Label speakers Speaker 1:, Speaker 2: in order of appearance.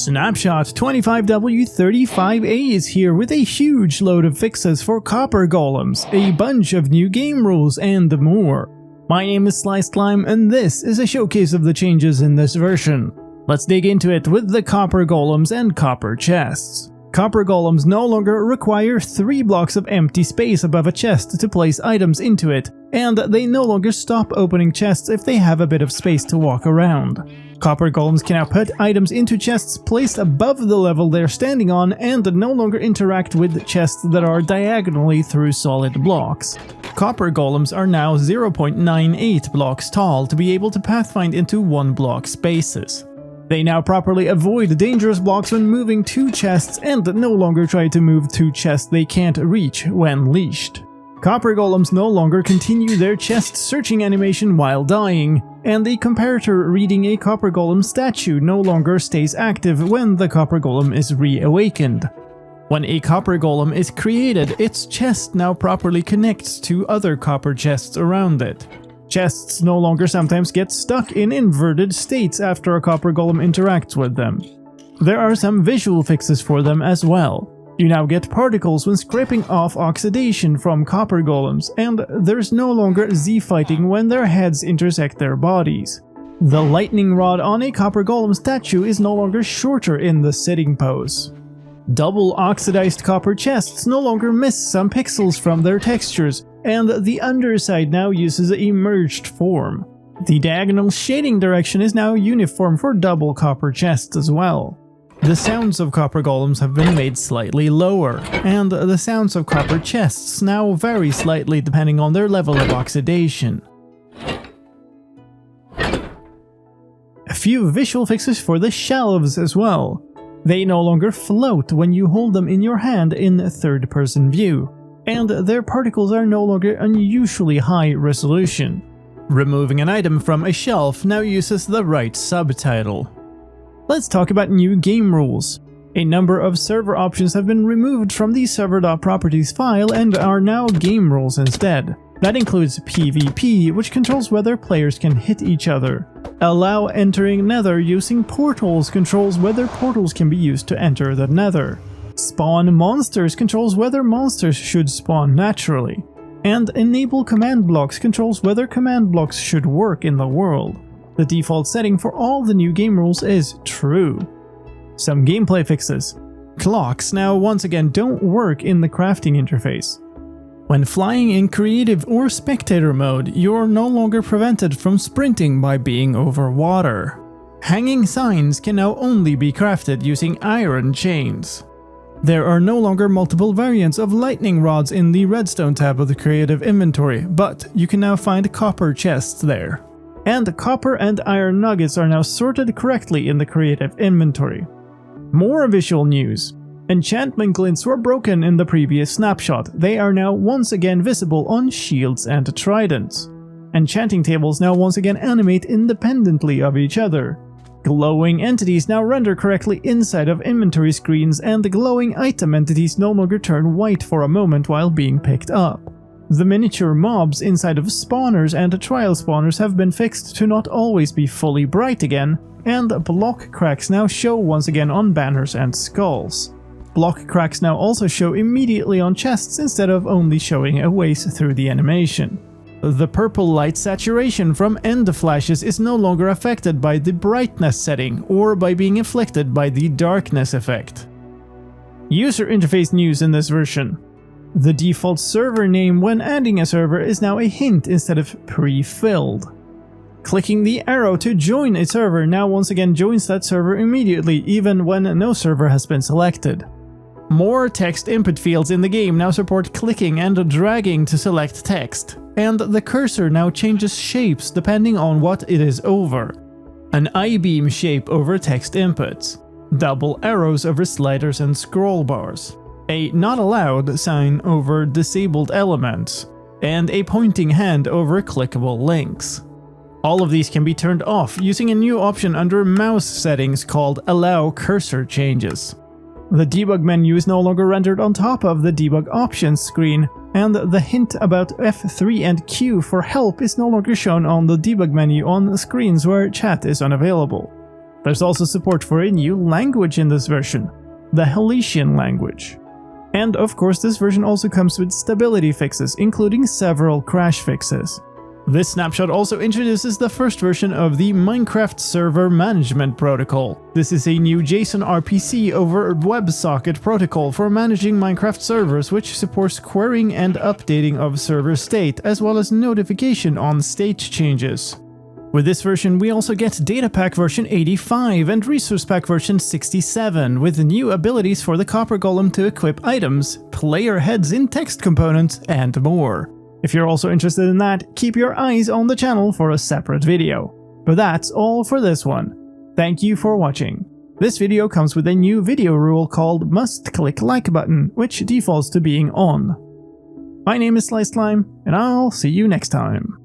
Speaker 1: Snapshot 25W35A is here with a huge load of fixes for copper golems, a bunch of new game rules, and more. My name is SliceSlime, and this is a showcase of the changes in this version. Let's dig into it with the copper golems and copper chests. Copper golems no longer require 3 blocks of empty space above a chest to place items into it, and they no longer stop opening chests if they have a bit of space to walk around. Copper golems can now put items into chests placed above the level they're standing on and no longer interact with chests that are diagonally through solid blocks. Copper golems are now 0.98 blocks tall to be able to pathfind into 1 block spaces. They now properly avoid dangerous blocks when moving to chests and no longer try to move to chests they can't reach when leashed. Copper golems no longer continue their chest searching animation while dying, and the comparator reading a copper golem statue no longer stays active when the copper golem is reawakened. When a copper golem is created, its chest now properly connects to other copper chests around it. Chests no longer sometimes get stuck in inverted states after a copper golem interacts with them. There are some visual fixes for them as well. You now get particles when scraping off oxidation from copper golems, and there's no longer Z-fighting when their heads intersect their bodies. The lightning rod on a copper golem statue is no longer shorter in the sitting pose. Double oxidized copper chests no longer miss some pixels from their textures, and the underside now uses a merged form. The diagonal shading direction is now uniform for double copper chests as well. The sounds of copper golems have been made slightly lower, and the sounds of copper chests now vary slightly depending on their level of oxidation. A few visual fixes for the shelves as well. They no longer float when you hold them in your hand in third-person view, and their particles are no longer unusually high resolution. Removing an item from a shelf now uses the right subtitle. Let's talk about new game rules. A number of server options have been removed from the server.properties file and are now game rules instead. That includes PvP, which controls whether players can hit each other. Allow entering Nether using portals controls whether portals can be used to enter the Nether. Spawn monsters controls whether monsters should spawn naturally. And enable command blocks controls whether command blocks should work in the world. The default setting for all the new game rules is true. Some gameplay fixes. Clocks now once again don't work in the crafting interface. When flying in creative or spectator mode, you're no longer prevented from sprinting by being over water. Hanging signs can now only be crafted using iron chains. There are no longer multiple variants of lightning rods in the redstone tab of the creative inventory, but you can now find copper chests there. And copper and iron nuggets are now sorted correctly in the creative inventory. More visual news. Enchantment glints were broken in the previous snapshot. They are now once again visible on shields and tridents. Enchanting tables now once again animate independently of each other. Glowing entities now render correctly inside of inventory screens, and the glowing item entities no longer turn white for a moment while being picked up. The miniature mobs inside of spawners and trial spawners have been fixed to not always be fully bright again, and block cracks now show once again on banners and skulls. Block cracks now also show immediately on chests instead of only showing a ways through the animation. The purple light saturation from end flashes is no longer affected by the brightness setting or by being inflicted by the darkness effect. User interface news in this version. The default server name when adding a server is now a hint instead of pre-filled. Clicking the arrow to join a server now once again joins that server immediately, even when no server has been selected. More text input fields in the game now support clicking and dragging to select text, and the cursor now changes shapes depending on what it is over. An I-beam shape over text inputs, double arrows over sliders and scroll bars, a not allowed sign over disabled elements, and a pointing hand over clickable links. All of these can be turned off using a new option under mouse settings called Allow Cursor Changes. The debug menu is no longer rendered on top of the debug options screen, and the hint about F3 and Q for help is no longer shown on the debug menu on screens where chat is unavailable. There's also support for a new language in this version, the Helician language. And of course, this version also comes with stability fixes, including several crash fixes. This snapshot also introduces the first version of the Minecraft Server Management Protocol. This is a new JSON RPC over WebSocket protocol for managing Minecraft servers, which supports querying and updating of server state, as well as notification on state changes. With this version, we also get Data Pack version 85 and Resource Pack version 67, with new abilities for the Copper Golem to equip items, player heads in text components, and more. If you're also interested in that, keep your eyes on the channel for a separate video. But that's all for this one. Thank you for watching. This video comes with a new video rule called Must Click Like Button, which defaults to being on. My name is Sliced Slime, and I'll see you next time.